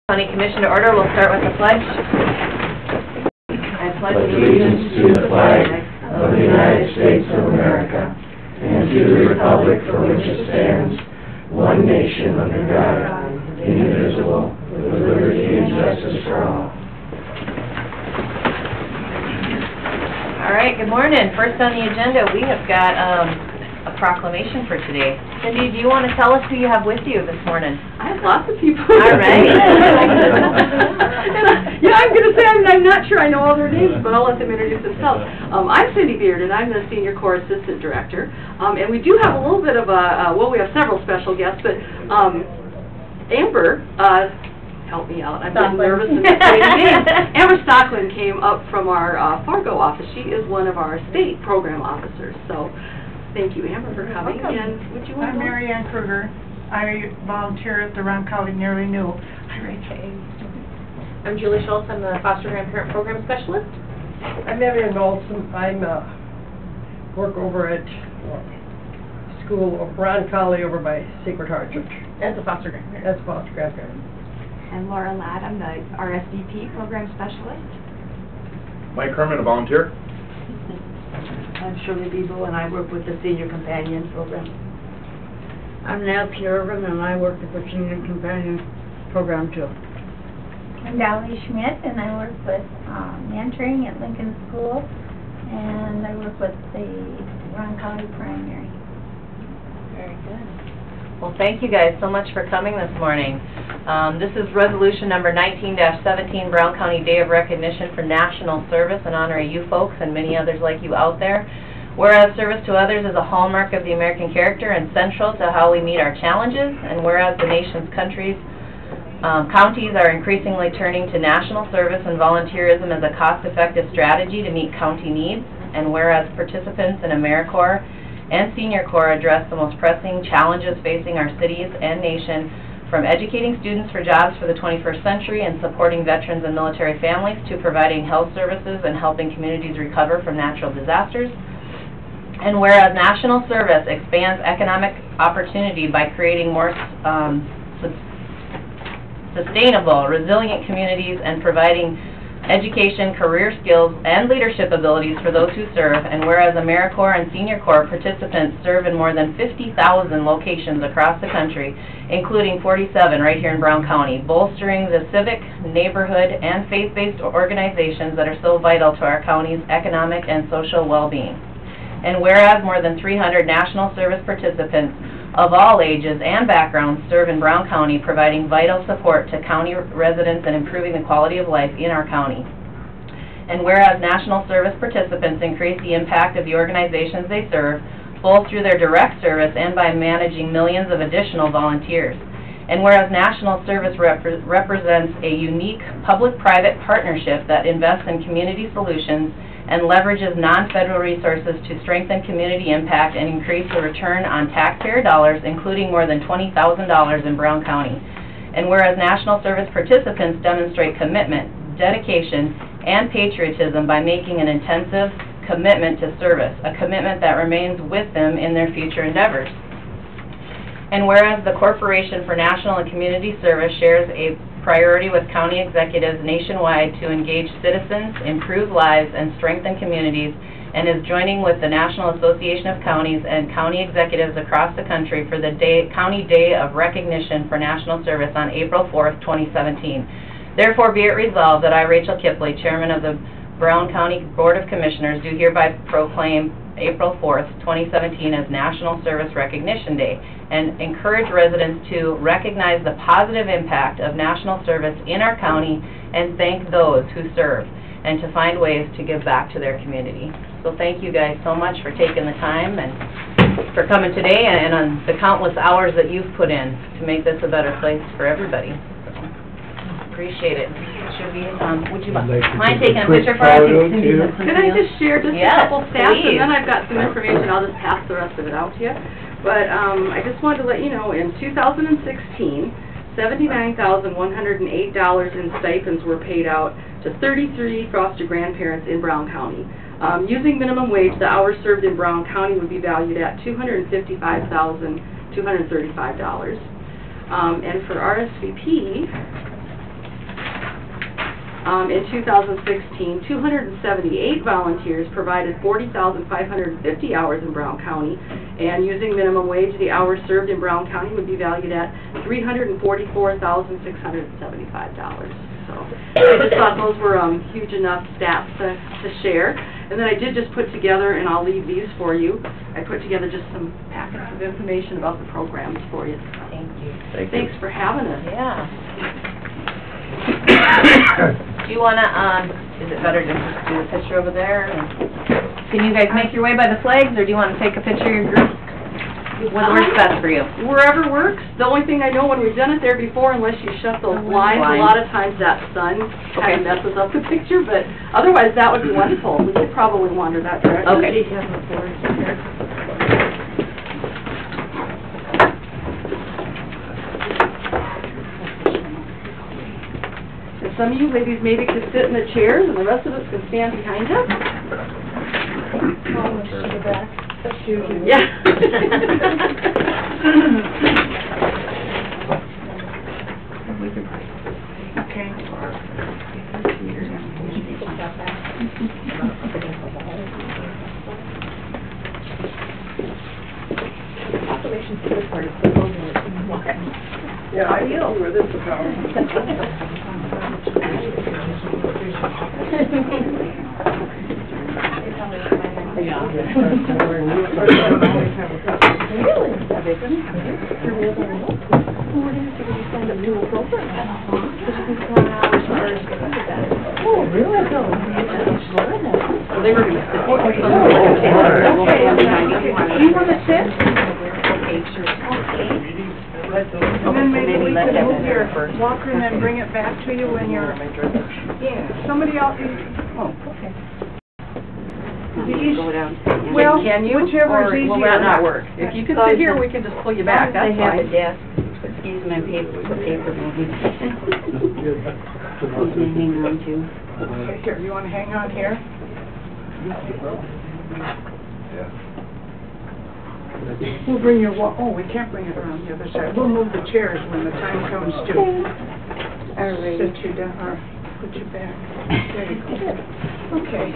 County Commission to order. We'll start with the pledge. I pledge allegiance to the flag of the United States of America and to the republic for which it stands, one nation under God, indivisible, with liberty and justice for all. All right, good morning. First on the agenda, we have got a proclamation for today. Cindy, do you want to tell us who you have with you this morning? I have lots of people. All right. Yeah, I'm going to say, I'm not sure I know all their names, but I'll let them introduce themselves. I'm Cindy Beard, and I'm the Senior Corps Assistant Director. And we do have a little bit of a, well, we have several special guests, but Amber, help me out, I'm getting nervous in saying names. Amber Stockland came up from our Fargo office. She is one of our state program officers. So thank you, Amber, for coming. And would you want to... I'm Mary Ann Kruger. I volunteer at the Round County Nearly New. Hi, Rachel. I'm Julie Schultz. I'm the Foster Grandparent Program Specialist. I'm Evan Olson. I'm work over at school of Round County over by Sacred Heart Church. As a foster grandparent. That's foster grandparent. I'm Laura Ladd. I'm the RSVP Program Specialist. Mike Herman, a volunteer. I'm Shirley Bebo, and I work with the Senior Companion Program. I'm Nancy Irvin, and I work with the Senior Companion Program, too. I'm Dolly Schmidt, and I work with mentoring at Lincoln School, and I work with the Round County Primary. Very good. Well, thank you guys so much for coming this morning. This is resolution number 19-17, Brown County Day of Recognition for National Service, and honoring you folks and many others like you out there. Whereas service to others is a hallmark of the American character and central to how we meet our challenges, and whereas the nation's counties are increasingly turning to national service and volunteerism as a cost-effective strategy to meet county needs, and whereas participants in AmeriCorps and Senior Corps address the most pressing challenges facing our cities and nation, from educating students for jobs for the 21st century and supporting veterans and military families to providing health services and helping communities recover from natural disasters. And whereas national service expands economic opportunity by creating more sustainable, resilient communities and providing education, career skills, and leadership abilities for those who serve, and whereas AmeriCorps and Senior Corps participants serve in more than 50,000 locations across the country, including 47 right here in Brown County, bolstering the civic, neighborhood, and faith-based organizations that are so vital to our county's economic and social well-being. And whereas more than 300 national service participants of all ages and backgrounds serve in Brown County, providing vital support to county residents and improving the quality of life in our county. And whereas national service participants increase the impact of the organizations they serve, both through their direct service and by managing millions of additional volunteers. And whereas national service represents a unique public-private partnership that invests in community solutions and leverages non-federal resources to strengthen community impact and increase the return on taxpayer dollars, including more than $20,000 in Brown County. And whereas national service participants demonstrate commitment, dedication, and patriotism by making an intensive commitment to service, a commitment that remains with them in their future endeavors. And whereas the Corporation for National and Community Service shares a priority with county executives nationwide to engage citizens, improve lives, and strengthen communities, and is joining with the National Association of Counties and county executives across the country for the County Day of Recognition for National Service on April 4th, 2017. Therefore, be it resolved that I, Rachel Kipley, Chairman of the Brown County Board of Commissioners, do hereby proclaim April 4th, 2017 as National Service Recognition Day, and encourage residents to recognize the positive impact of national service in our county and thank those who serve, and to find ways to give back to their community. So thank you guys so much for taking the time and for coming today, and on the countless hours that you've put in to make this a better place for everybody. So, appreciate it. Should we, would you mind taking a picture for us? Could I just share just a couple stats, please. and then I've got some information. I'll just pass the rest of it out to you. But I just wanted to let you know, in 2016, $79,108 in stipends were paid out to 33 foster grandparents in Brown County. Using minimum wage, the hours served in Brown County would be valued at $255,235. And for RSVP, In 2016, 278 volunteers provided 40,550 hours in Brown County, and using minimum wage, the hours served in Brown County would be valued at $344,675. So I just thought those were huge enough stats to share. And then I did just put together, and I'll leave these for you, I put together just some packets of information about the programs for you. Thank you. Thanks for having us. Yeah. Do you wanna, is it better to just do a picture over there? Can you guys make your way by the flags, or do you wanna take a picture of your group? What works best for you? Wherever works. The only thing I know, when we've done it there before, unless you shut those blinds, a lot of times that sun kind of messes up the picture, but otherwise that would be wonderful. We could probably wander that direction. Okay. And some of you ladies maybe could sit in the chairs, and the rest of us can stand behind us. Yeah. Okay. Yeah, I know where this is going. They were going to sit. You want to sit? And then maybe we could move your walker and then bring it back to you when you're, somebody else, oh, okay. Well, Can you? whichever is Or will easier. that not work? If you can sit here, we can just pull you back, that's They have a fine. desk, excuse my paper moving. Something to hang on to. Okay, here, you want to hang on here? We'll bring your oh, we can't bring it around the other side. We'll move the chairs when the time comes to sit you down, or put you back. There you go. Okay.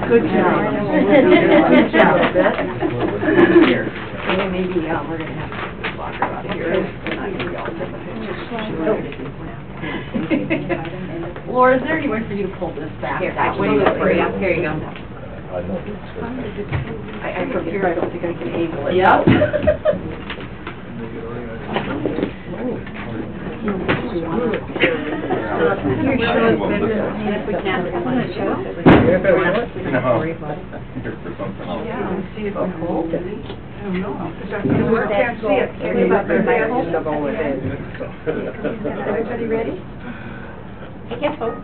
Good job. Good job, Beth. Here. Maybe, we're gonna have to walk her out of here. Laura, is there any way for you to pull this back? Here, I can do it for you. Here you go. From here, I don't think I can angle it. Yep. See if it holds. I don't know. I can't see it. Everybody ready? Yes, folks.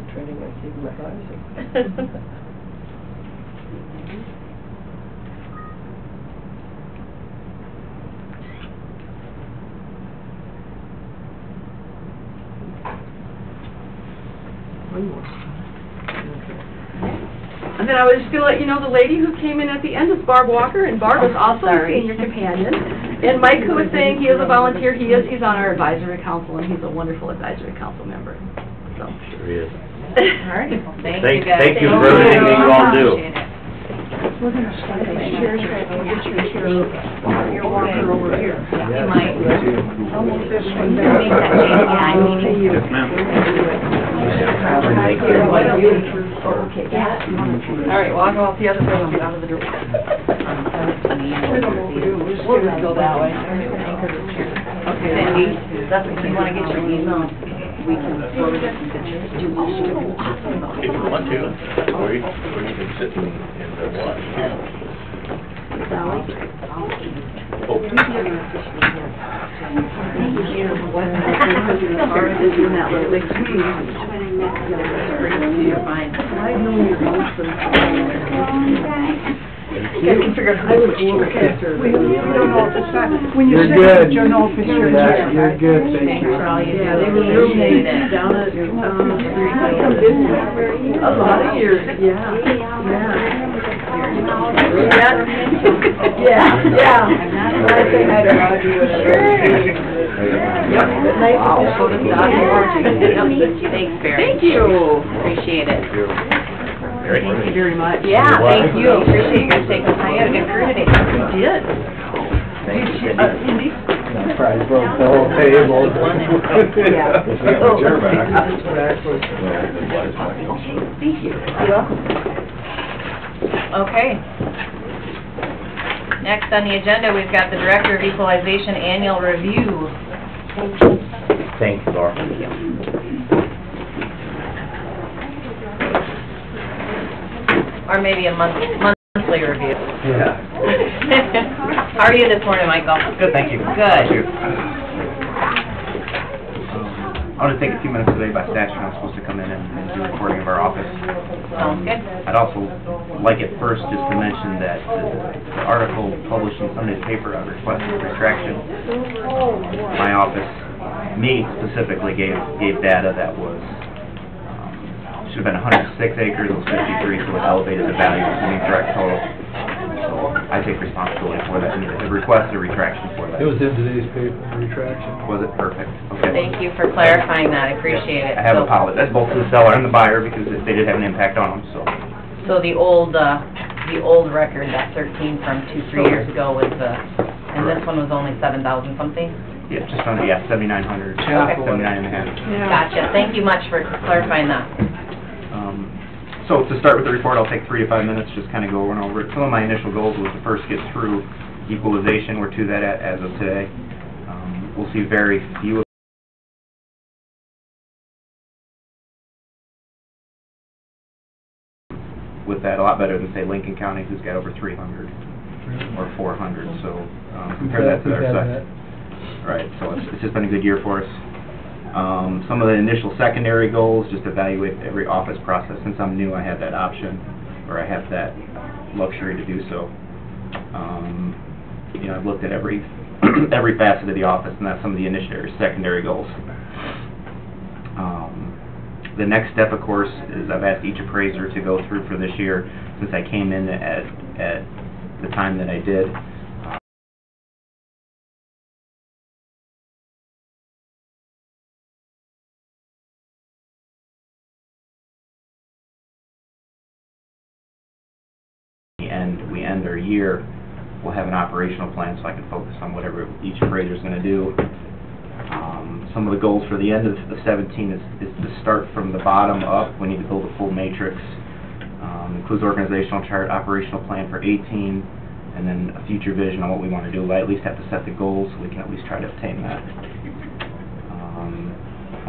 Concentrating on keeping my eyes open. And then I was just going to let you know the lady who came in at the end is Barb Walker, and Barb is also a senior companion. And Mike, who was saying he is a volunteer, he's on our advisory council, and he's a wonderful advisory council member. So. Sure he is. All right. Thank you, guys. Thank you for everything that you all do. We're gonna start the chairs right here. Get your chair, your walker over here. You might. I'll move this one Make that down. JCI meeting. Yes, ma'am. All right, well, I'll go out the other way and get out of the door. We'll just go that way. Okay, Cindy, that's if you want to get your email, we can forward it and get your. If you want to, or you can sit and watch. can figure out how to switch to it. We don't know if it's not, when you You're say good. it, you know if it's your chair. You're good, thank Thanks you. for all you do. Yeah, they were Appreciate roommates it. down at, a lot of years, yeah, yeah. I say hi to Roger when I go to see him. Yep, nice to go to Yep, Thanks, Barry. Thank you. Appreciate it. Thank you very much. Yeah, thank you. Appreciate you guys taking the time. You had a good crew today. We did. Cindy? Probably broke the whole table. Yeah. Oh. Chair back. Thank you. You're welcome. Okay. Next on the agenda, we've got the Director of Equalization Annual Review. Thanks, Laura. Or maybe a monthly review. Yeah. How are you this morning, Michael? Good, thank you. Good. Thank you. I want to take a few minutes today by statute. I'm supposed to come in and do a recording of our office. Sounds good. I'd also like at first just to mention that the article published in Sunday's paper on request for retraction, my office, me specifically, gave data that was, should have been 106 acres, it was 53, so it elevated the value to the incorrect total. So I take responsibility for that, and I request a retraction for that. It was in today's paper, retraction. Was it? Perfect. Okay. Thank you for clarifying that. I appreciate it. I have So- apologized both to the seller and the buyer because they did have an impact on them, so. So the old record, that 13 from 2-3 years ago was and this one was only 7,000 something? Yeah, just under, 7,900, Yeah. 79 and a half. Gotcha. Thank you much for clarifying that. So to start with the report, I'll take 3 to 5 minutes, just kind of go over it. Some of my initial goals was to first get through equalization. We're to that as of today. We'll see very few with that, a lot better than, say, Lincoln County, who's got over 300 or 400, so compare that to their size. Right, so it's just been a good year for us. Some of the initial secondary goals, just evaluate every office process. Since I'm new, I have that option, or I have that luxury to do so. You know, I've looked at every every facet of the office, and that's some of the initial secondary goals. The next step, of course, is I've asked each appraiser to go through for this year, since I came in at the time that I did. We end our year, we'll have an operational plan so I can focus on whatever each appraiser is going to do. Some of the goals for the end of the 17 is to start from the bottom up. We need to build a full matrix. Includes organizational chart, operational plan for 18, and then a future vision on what we want to do. I at least have to set the goals so we can at least try to obtain that.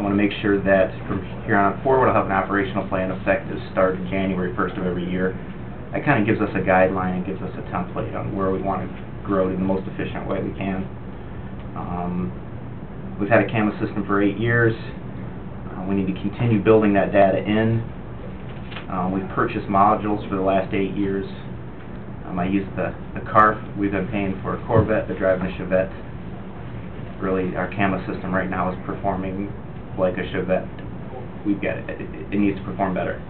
I want to make sure that from here on forward I'll have an operational plan effective start January 1st of every year. That kind of gives us a guideline and gives us a template on where we want to grow in the most efficient way we can. We've had a CAMA system for 8 years. We need to continue building that data in. We've purchased modules for the last 8 years. I use the CARF. We've been paying for a Corvette, the driving a Chevette. Really, our CAMA system right now is performing like a Chevette. We've got it needs to perform better.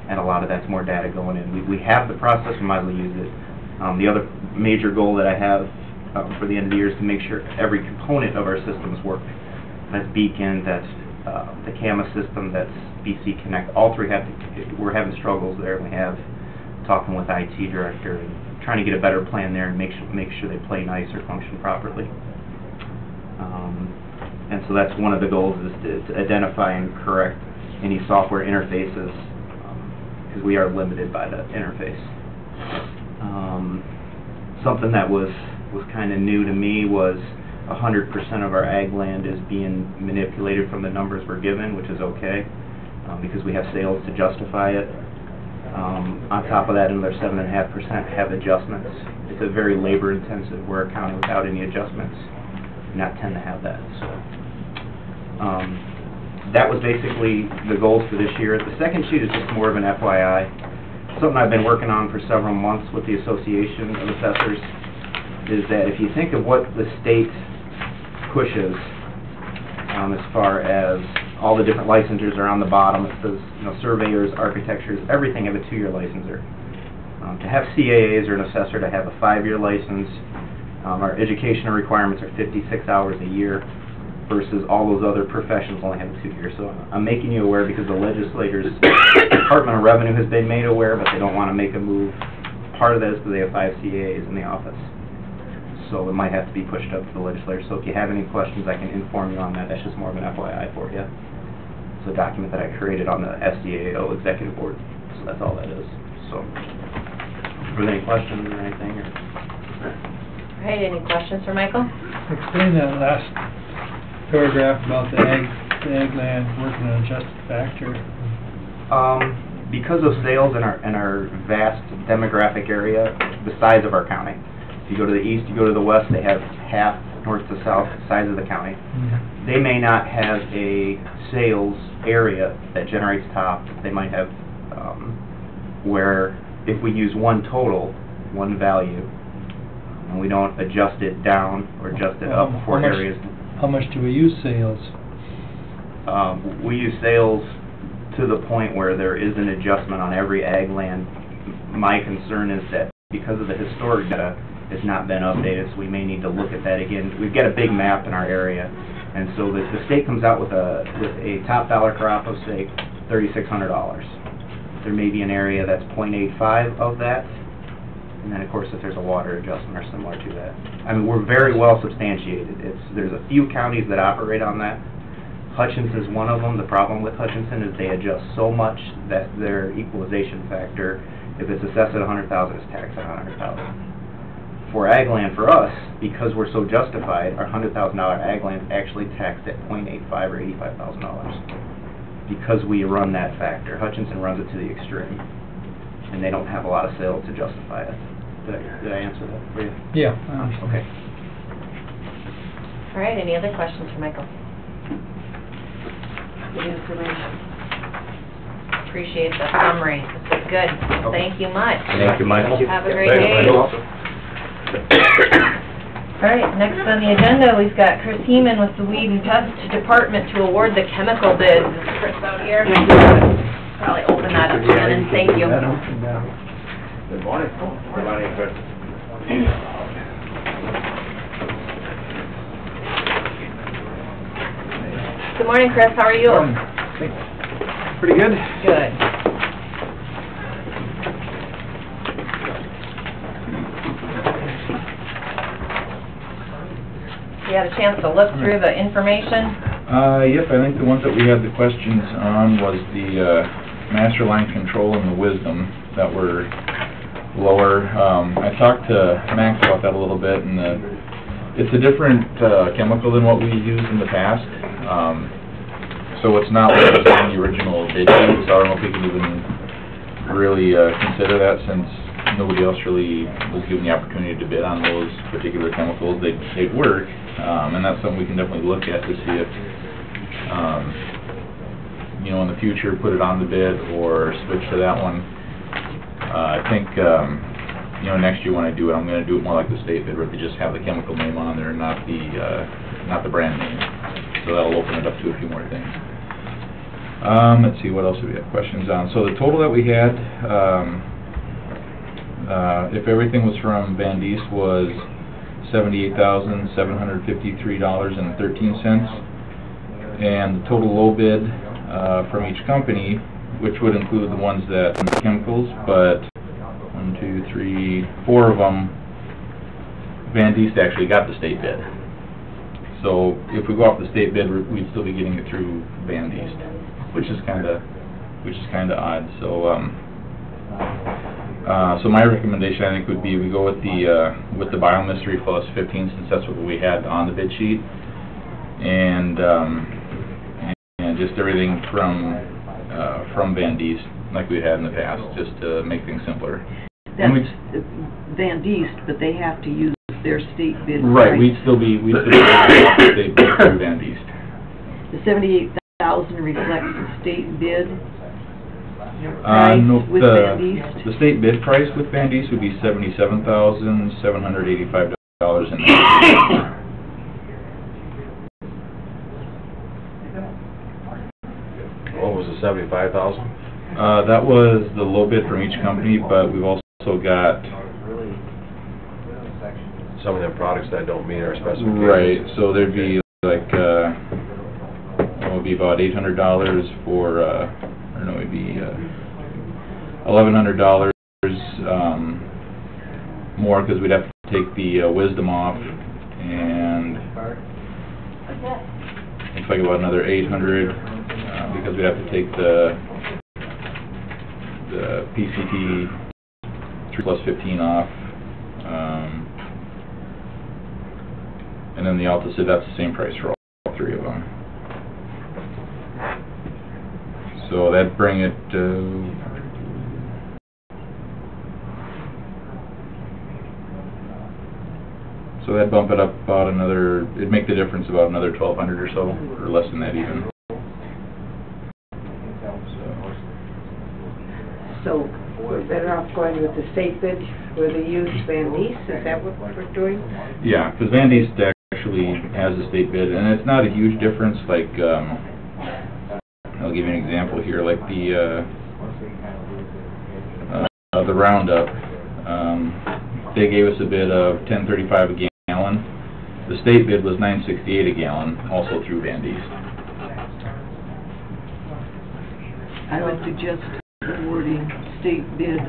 And a lot of that's more data going in. We have the process, we might as well use it. The other major goal that I have for the end of the year is to make sure every component of our systems work. That's Beacon, that's the CAMA system, that's BC Connect. All three we're having struggles there. We have talking with IT director and trying to get a better plan there and make sure they play nice or function properly. And so that's one of the goals, is to identify and correct any software interfaces, because we are limited by the interface. Something that was kind of new to me was 100% of our ag land is being manipulated from the numbers we're given, which is okay, because we have sales to justify it. On top of that, another 7.5% have adjustments. It's a very labor-intensive. We're accounting without any adjustments. We not tend to have that. So that was basically the goals for this year. The second sheet is just more of an FYI. something I've been working on for several months with the Association of Assessors is that if you think of what the state pushes as far as all the different licensures are on the bottom, it says, you know, surveyors, architectures, everything have a 2-year licensure. To have CAAs or an assessor to have a 5-year license, our educational requirements are 56 hours a year versus all those other professions only have a 2-year. So I'm making you aware because the legislators, Department of Revenue has been made aware, but they don't want to make a move. Part of that is because they have 5 CAAs in the office. So it might have to be pushed up to the legislators. So if you have any questions, I can inform you on that. That's just more of an FYI for you. It's a document that I created on the SDAO Executive Board. So that's all that is. So, were there any questions or anything? Or? All right, any questions for Michael? Explain that last paragraph about the ag land working on a adjusted factor. Because of sales in our vast demographic area, the size of our county. If you go to the east, you go to the west, they have half north to south size of the county. Mm-hmm. They may not have a sales area that generates top. They might have where if we use one total, one value, and we don't adjust it down or adjust it up for areas. How much do we use sales? We use sales to the point where there is an adjustment on every ag land. My concern is that because of the historic data, it's not been updated, so we may need to look at that again. We've got a big map in our area, and so the state comes out with a top dollar crop of, say, $3,600. There may be an area that's 0.85 of that, and then, of course, if there's a water adjustment or similar to that. I mean, we're very well substantiated. There's a few counties that operate on that. Hutchinson's one of them. The problem with Hutchinson is they adjust so much that their equalization factor, if it's assessed at $100,000, it's taxed at $100,000. For ag land, for us, because we're so justified, our $100,000 ag land is actually taxed at $0.85 or $85,000 because we run that factor. Hutchinson runs it to the extreme, and they don't have a lot of sales to justify it. Did I answer that for you? Yeah. Okay. All right, any other questions for Michael? Good information. Appreciate the summary. This is good. Okay. Thank you much. Thank you, Michael. Have a great day. All right, next on the agenda, we've got Chris Heeman with the Weed and Pest Department to award the chemical bids. Is Chris out here? Probably open that up again, and thank you. Good morning. Good morning, Chris. Good morning, Chris. How are you? Pretty good. Good. You had a chance to look through the information? Yep, I think the ones that we had the questions on was the master line control and the wisdom that were lower. I talked to Max about that a little bit, and it's a different chemical than what we used in the past. So it's not what was on the original bid sheet, so I don't know if we can even really consider that since nobody else really was given the opportunity to bid on those particular chemicals. They'd work, and that's something we can definitely look at to see if, you know, in the future, put it on the bid or switch to that one. I think, you know, next year when I do it, I'm going to do it more like the state bid, where they just have the chemical name on there, not the brand name. So that'll open it up to a few more things. Let's see, what else do we have questions on? So the total that we had, if everything was from Van Diest, was $78,753.13, and the total low bid from each company, which would include the ones that chemicals, but 1, 2, 3, 4 of them, Van Diest actually got the state bid. So if we go off the state bid, we'd still be getting it through Van Diest, which is kind of odd. So so my recommendation, I think, would be we go with the Biomystery plus 15, since that's what we had on the bid sheet, and just everything from Van Diest like we had in the past, just to make things simpler. That's Van Diest, but they have to use their state bid. Right, we'd still be state bid through Van Diest. The $78,000 reflects the state bid. Price No, with Van East? the state bid price with Van East would be $77,785 in What was the 75,000? That was the low bid from each company, but we've also got... Some of them products that don't meet our specifications. Right, so there'd be like, it would be about $800 for, I don't know, it'd be, $1,100, more, because we'd have to take the, Wisdom off, and looks like about another $800, because we'd have to take the PCT 3+15 off, and then the Alta-Sid, that's the same price for all three of them. So that'd bring it to... So that'd bump it up about another, it'd make the difference about another $1,200 or so, or less than that even. So we're better off going with the state bid where they use Van East, is that what we're doing? Yeah, because Van East actually has a state bid, and it's not a huge difference, like, I'll give you an example here, like the Roundup, they gave us a bid of $10.35 a gallon. The state bid was $9.68 a gallon, also through Van East. I would suggest awarding state bid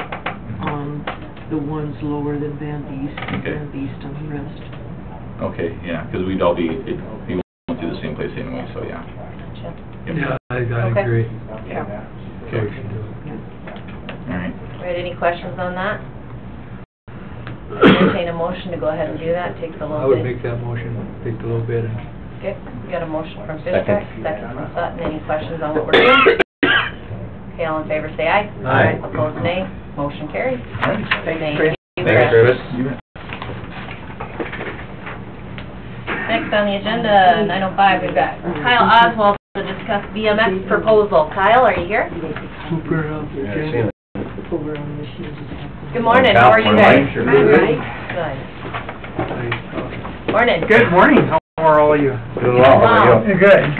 on the ones lower than Van East, and Okay. Van East on the rest. Okay, yeah, because we'd all be going through the same place anyway, so yeah. Yep. Yeah, I Okay. agree. Yeah. Okay, we should do it. All right. Right, any questions on that? Entertain a motion to go ahead and do that, take the I low would bid. make that motion, take the little bit and... Okay, we got a motion from Fishbeck, second from Sutton, any questions on what we're doing? Okay, all in favor say aye. Aye. Opposed nay, motion carries. Thanks, Thank Chris. you. Thanks, Travis. Next on the agenda, 9:05, we've got Kyle Oswald to discuss BMX proposal. Kyle, are you here? Good morning, how are you guys? Sure. Good. Morning. Good morning, how are all of you? Doing well, how about you? Good.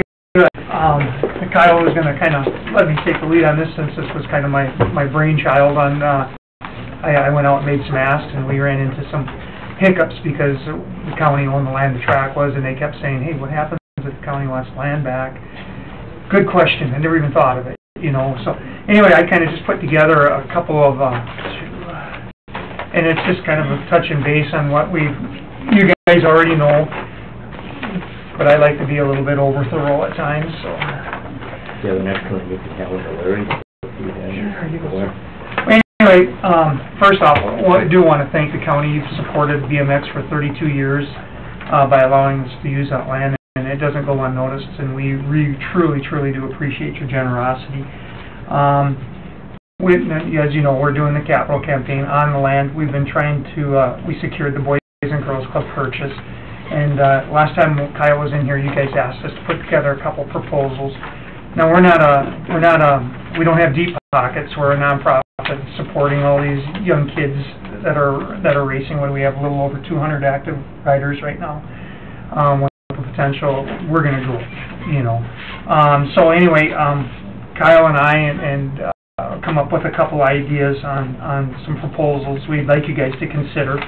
Kyle was gonna kind of let me take the lead on this since this was kind of my brainchild on, I went out and made some asks and we ran into some hiccups because the county owned the land the track was and they kept saying, hey, what happens if the county wants land back? Good question, I never even thought of it, you know, so anyway, I kind of just put together a couple of, and it's just kind of a touch and base on what you guys already know, but I like to be a little bit over thorough at times, so. Yeah, the next one you can have with Larry. Anyway, first off, I do want to thank the county. You've supported BMX for 32 years by allowing us to use that land, and it doesn't go unnoticed, and we truly do appreciate your generosity. As you know, we're doing the capital campaign on the land. We've been trying to, we secured the Boys and Girls Club purchase, and last time Kyle was in here, you guys asked us to put together a couple proposals. Now, we don't have deep pockets. We're a nonprofit supporting all these young kids that are racing. What do we have? A little over 200 active riders right now. With the potential, we're going to go, you know. So anyway, Kyle and I come up with a couple ideas on some proposals we'd like you guys to consider.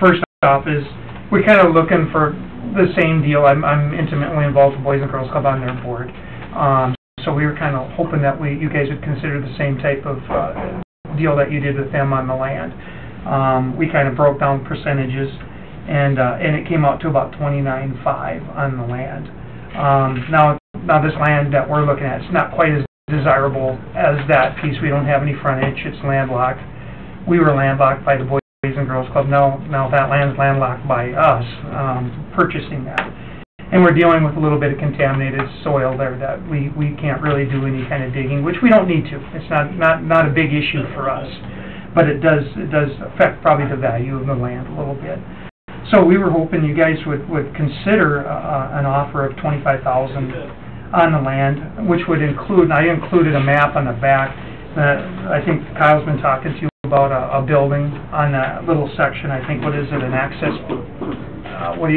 First off is we're kind of looking for the same deal. I'm intimately involved with Boys and Girls Club on their board. So we were kind of hoping that you guys would consider the same type of deal that you did with them on the land. We kind of broke down percentages, and it came out to about $29,500 on the land. Now this land that we're looking at, it's not quite as desirable as that piece. We don't have any frontage. It's landlocked. We were landlocked by the Boys and Girls Club. Now that land's landlocked by us, purchasing that. And we're dealing with a little bit of contaminated soil there that we can't really do any kind of digging, which we don't need to. It's not a big issue for us, but it does affect probably the value of the land a little bit. So we were hoping you guys would consider an offer of $25,000 on the land, which would include, and I included a map on the back. I think Kyle's been talking to you about a building on that little section. I think, what is it, an access, what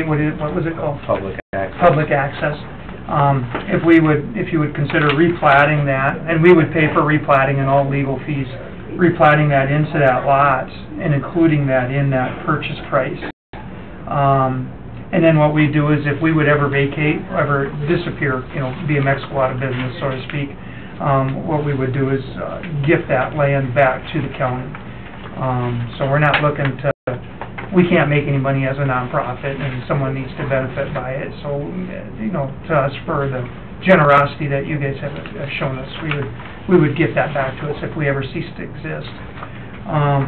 was it called? Public access. Public access. If you would consider replatting that, and we would pay for replatting and all legal fees, replatting that into that lot and including that in that purchase price. And then what we do is, if we would ever vacate, ever disappear, BMX go out of business, so to speak, what we would do is gift that land back to the county. So we're not looking to, we can't make any money as a nonprofit, and someone needs to benefit by it. So, to us, for the generosity that you guys have shown us, we would give that back to us if we ever cease to exist.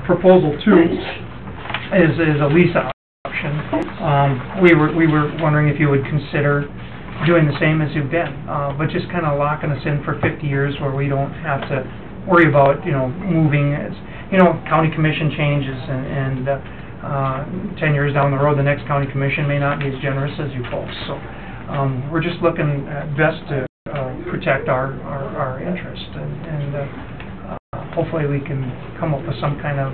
Proposal 2 is a lease option. We were wondering if you would consider doing the same as you've been, but just kind of locking us in for 50 years where we don't have to worry about, moving. County commission changes, and 10 years down the road, the next county commission may not be as generous as you folks. So we're just looking at best to protect our interest, and hopefully we can come up with some kind of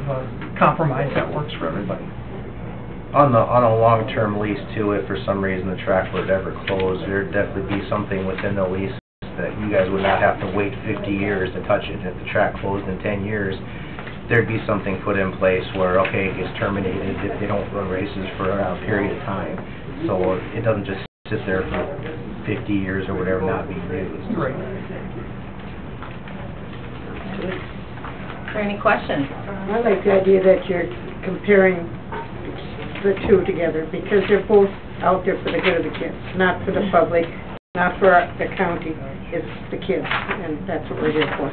compromise that works for everybody. On a long-term lease too, if for some reason the track were to ever close, there'd definitely be something within the lease that you guys would not have to wait 50 years to touch it. If the track closed in 10 years, there'd be something put in place where, okay, it gets terminated if they don't run races for a period of time. So it doesn't just sit there for 50 years or whatever, not being used. Right. Is there any questions? I like the idea that you're comparing the two together, because they're both out there for the good of the kids, not for the public, not for the county. It's the kids, and that's what we're here for.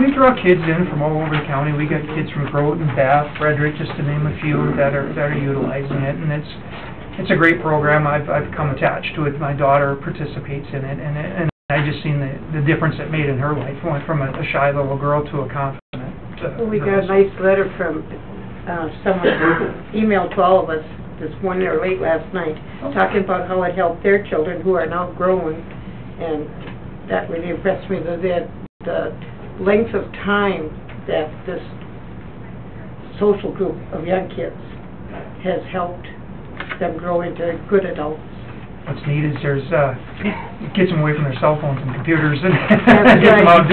We draw kids in from all over the county. We got kids from Groton, Bath, Frederick, just to name a few that are utilizing it, and it's a great program. I've come attached to it. My daughter participates in it, and I just seen the difference it made in her life. Went from a shy little girl to a confident. Well, we got a nice letter from someone who emailed to all of us this morning or late last night, talking about how it helped their children who are now grown, and that really impressed me, that the length of time that this social group of young kids has helped them grow into good adults. What's neat is it gets them away from their cell phones and computers and gets them out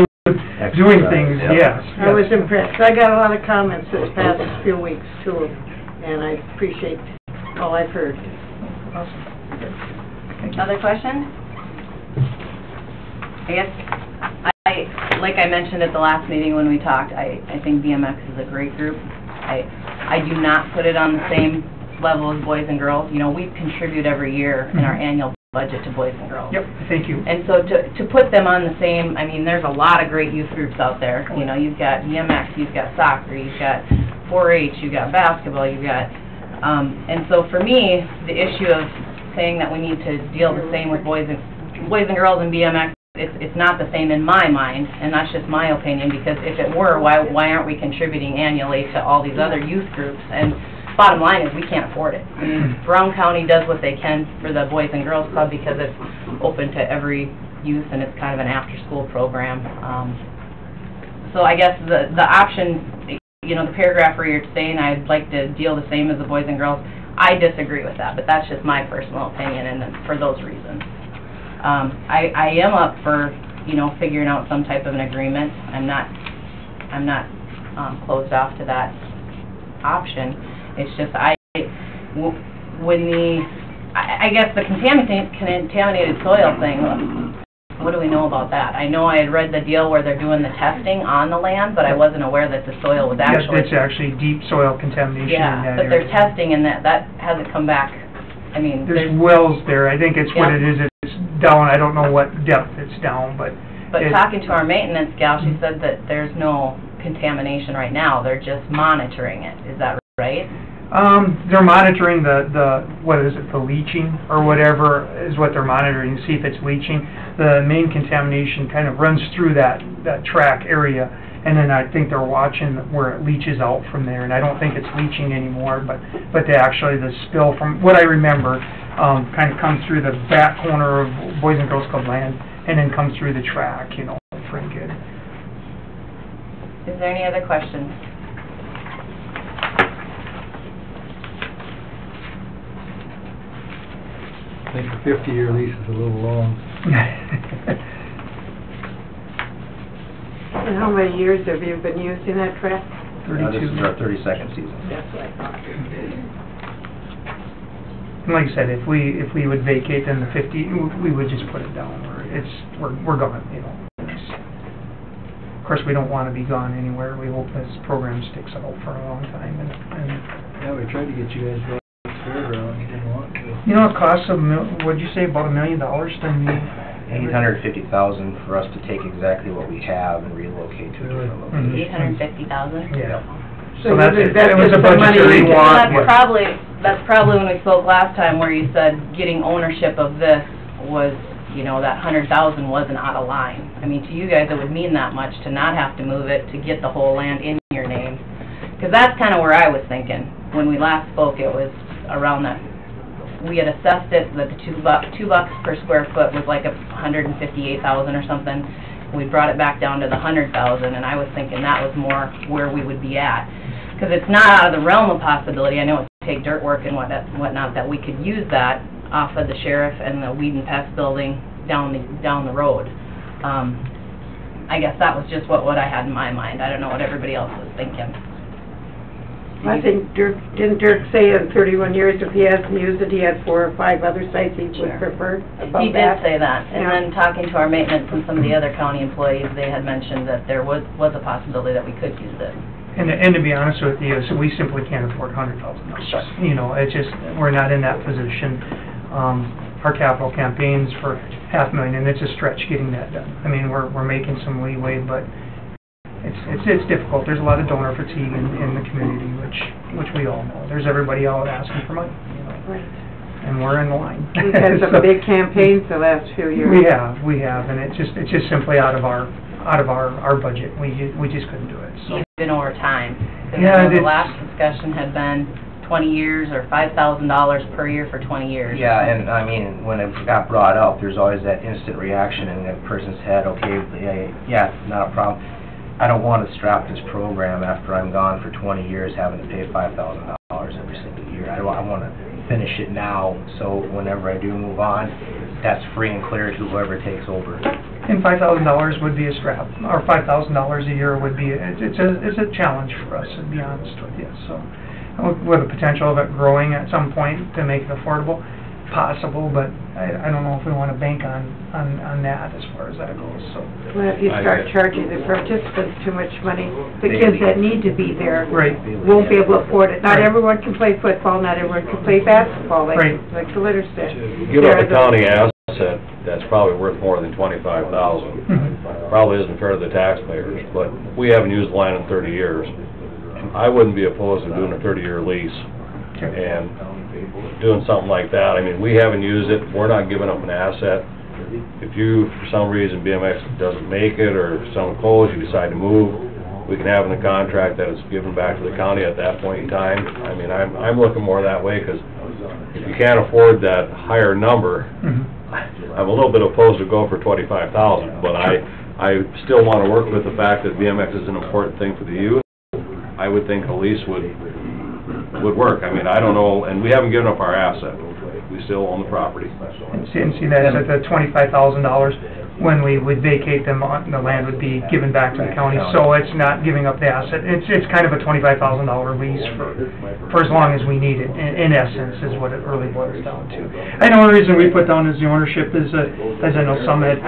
doing things. Yes. I was impressed. I got a lot of comments this past few weeks too, and I appreciate all I've heard. Awesome. Other questions? I guess, like I mentioned at the last meeting when we talked, I think BMX is a great group. I do not put it on the same level as Boys and Girls. We contribute every year in our annual budget to Boys and Girls. Yep, thank you. And so to put them on the same, there's a lot of great youth groups out there. You've got BMX, you've got soccer, you've got 4-H, you've got basketball, you've got, and so for me, the issue of saying that we need to deal the same with Boys and Girls and BMX, it's not the same in my mind, and that's just my opinion, because if it were, why aren't we contributing annually to all these other youth groups? And bottom line is we can't afford it. Brown County does what they can for the Boys and Girls Club because it's open to every youth, and it's kind of an after-school program. So I guess the option, the paragraph where you're saying I'd like to deal the same as the Boys and Girls, I disagree with that, but that's just my personal opinion, and for those reasons. I am up for, figuring out some type of an agreement. I'm not closed off to that option. It's just I guess the contaminated soil thing, what do we know about that? I know I had read the deal where they're doing the testing on the land, but I wasn't aware that the soil was actually... It's actually deep soil contamination in that area. But they're testing, and that hasn't come back. There's wells there. I think it's what it is. It's down. I don't know what depth it's down, but talking to our maintenance gal, she said that there's no contamination right now. They're just monitoring it. Is that right? They're monitoring the leaching or whatever is what they're monitoring to see if it's leaching. The main contamination kind of runs through that track area, and then I think they're watching where it leaches out from there, and I don't think it's leaching anymore, but the spill, from what I remember, kind of comes through the back corner of Boys and Girls Club land and then come through the track, you know, pretty good. Is there any other questions? I think a 50-year lease is a little long. And how many years have you been using that track? 32. This is our 32nd season. That's what I thought. And like I said, if we would vacate, then the 50, we would just put it down. We're gone, you know. Of course, we don't want to be gone anywhere. We hope this program sticks out for a long time. And Yeah, we tried to get you guys back to the fairground, you didn't want to. you know, it costs what'd you say, about $1 million to $850,000 for us to take exactly what we have and relocate to a different location. $850,000? Yeah. So that's it. that's It was a just the money budgetary you want. That's probably when we spoke last time where you said getting ownership of this was, you know, that $100,000 wasn't out of line. I mean, to you guys, it would mean that much to not have to move it, to get the whole land in your name. Because that's kind of where I was thinking. When we last spoke, it was around that. We had assessed it that the $2 per square foot was like $158,000 or something. We brought it back down to the $100,000, and I was thinking that was more where we would be at. Because it's not out of the realm of possibility. I know it would take dirt work and whatnot, that we could use that off of the sheriff and the weed and pest building down the road. I guess that was just what I had in my mind. I don't know what everybody else was thinking. I think didn't Dirk say in 31 years if he hasn't used it, he had 4 or 5 other sites he would prefer above He did say that, and Yeah. then talking to our maintenance and some of the other county employees, they had mentioned that there was a possibility that we could use it. And to be honest with you, so we simply can't afford $100,000. Sure. You know, it's just, we're not in that position. Our capital campaign's for $500,000, and it's a stretch getting that done. I mean, we're making some leeway, but it's difficult. There's a lot of donor fatigue in the community, which we all know. There's everybody out asking for money, you know. Right. And we're in line. We've had some big campaigns the last few years. We have, and it's just simply out of our budget. We just couldn't do it. So. Even over time. Because Yeah, I know the it's- last discussion had been 20 years or $5,000 per year for 20 years. Yeah, and I mean, when it got brought up, there's always that instant reaction in that person's head, okay, yeah, not a problem. I don't want to strap this program after I'm gone for 20 years having to pay $5,000 every single year. I want to finish it now, so whenever I do move on, that's free and clear to whoever takes over. And $5,000 would be a strap, or $5,000 a year would be, it's a challenge for us, to be honest with you, so. With the potential of it growing at some point to make it affordable, possible, but I don't know if we want to bank on that as far as that goes, so. Well, if you start charging the participants too much money, the kids that need to be there won't be able to afford it. Not everyone can play football, not everyone can play basketball, like the litter said. Give up a county asset that's probably worth more than $25,000. Probably isn't fair to the taxpayers, but we haven't used the land in 30 years. I wouldn't be opposed to doing a 30-year lease and doing something like that. I mean, we haven't used it, we're not giving up an asset. If you, for some reason, BMX doesn't make it, or someone calls, you decide to move, we can have in the contract that it's given back to the county at that point in time. I mean, I'm looking more that way, because if you can't afford that higher number, I'm a little bit opposed to go for $25,000, but I still want to work with the fact that BMX is an important thing for the youth. I would think a lease would work. I mean, I don't know, and we haven't given up our asset. We still own the property. And see that at the $25,000, when we would vacate them, the land would be given back to the county, so it's not giving up the asset. It's kind of a $25,000 lease for as long as we need it, in essence, is what it really boils down to. And the only reason we put down as the ownership is, as I know some had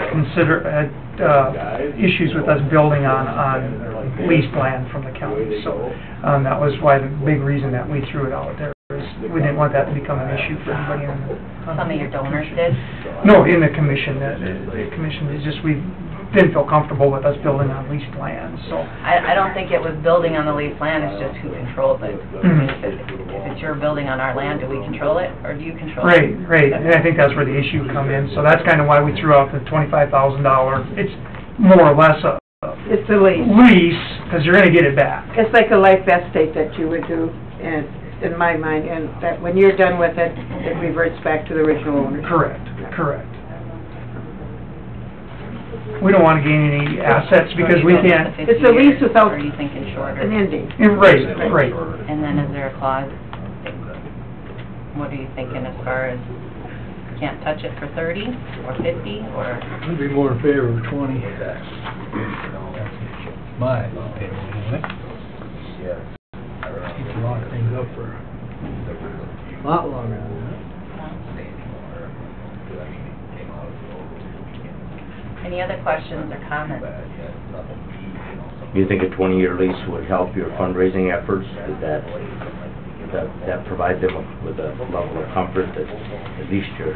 issues with us building on leased land from the county, so that was why the big reason that we threw it out there. We didn't want that to become an issue for anybody on the... Some of your donors did? No, in the commission. The commission is just, we didn't feel comfortable with us building on leased land, so... I don't think it was building on the leased land, it's just who controls it. If it's your building on our land, do we control it, or do you control it? Right, and I think that's where the issue come in, so that's kind of why we threw out the $25,000. It's more or less it's a lease. Because you're going to get it back. It's like a life estate that you would do, and in my mind, and that when you're done with it, it reverts back to the original owner. Correct. we don't want to gain any assets because we can't. It's a lease without Or are you thinking shorter? an ending. Right, right. And then is there a clause? What are you thinking as far as, can't touch it for 30 or 50 or? I'd be more in favor of 20. My opinion, anyway. You can lock things up for a lot longer than that. Any other questions or comments? Do you think a 20-year lease would help your fundraising efforts? Does that provide them with a level of comfort that at least your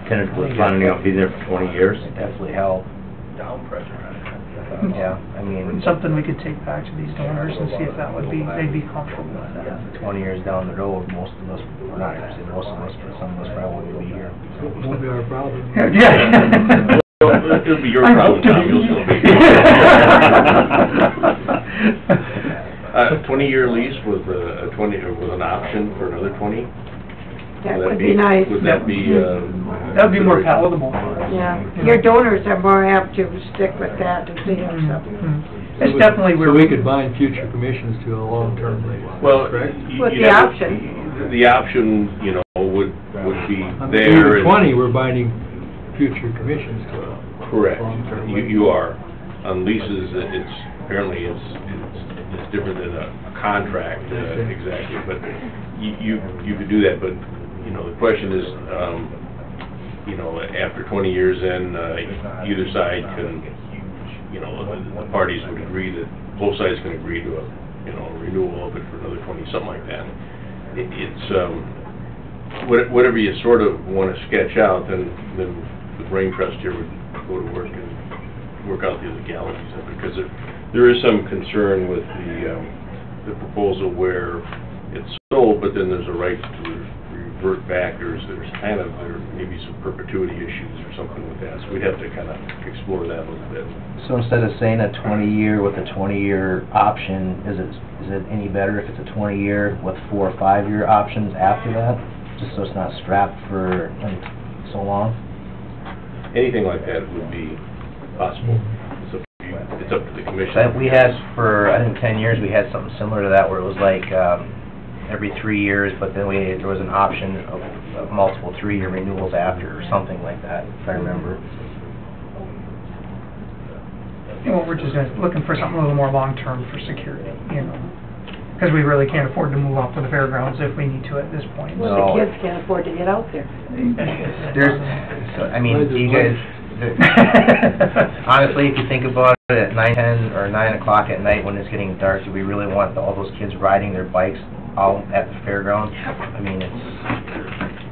tenant was planning on being there for 20 years? Definitely help. Yeah, I mean, Something we could take back to these donors and see if that would be, they'd be comfortable with that. 20 years down the road, most of us, or not gonna say most of us, but some of us probably will be here. Won't be our problem. Yeah. It'll be your problem, Tom, you'll still be here. A 20-year lease with a 20, with an option for another 20? That would be nice. Would that be, That'd be more palatable. Yeah, your donors are more apt to stick with that if they have something. It's definitely where So we could bind future commissions to a long-term lease, well, correct? With the option. The option, you know, would be I mean, there. even 20, we're binding future commissions to a Correct. long-term lease. You are. On leases, it's, apparently it's different than a contract, exactly, but you could do that, but, you know, the question is, you know, after 20 years in, either side can, you know, the parties would agree that, both sides can agree to a, you know, renewal of it for another 20, something like that. It's, whatever you sort of want to sketch out, then the brain trust here would go to work and work out the legalities of it, because there is some concern with the proposal where it's sold, but then there's a right to revert back. There's kind of, there may be some perpetuity issues or something with that, so we'd have to kind of explore that a little bit. So instead of saying a 20-year with a 20-year option, is it any better if it's a 20-year with 4 or 5-year options after that? Just so it's not strapped for so long? Anything like that would be possible. It's up to the commission. We had for, I think, 10 years, we had something similar to that, where it was like every 3 years, but then there was an option of multiple 3-year renewals after, or something like that, if I remember. Well, we're just looking for something a little more long-term for security, you know, because we really can't afford to move off to the fairgrounds if we need to at this point. Well, the kids can't afford to get out there. I mean, do you guys, honestly, if you think about it, at 9, 10, or 9 o'clock at night when it's getting dark, do we really want all those kids riding their bikes out at the fairground? I mean,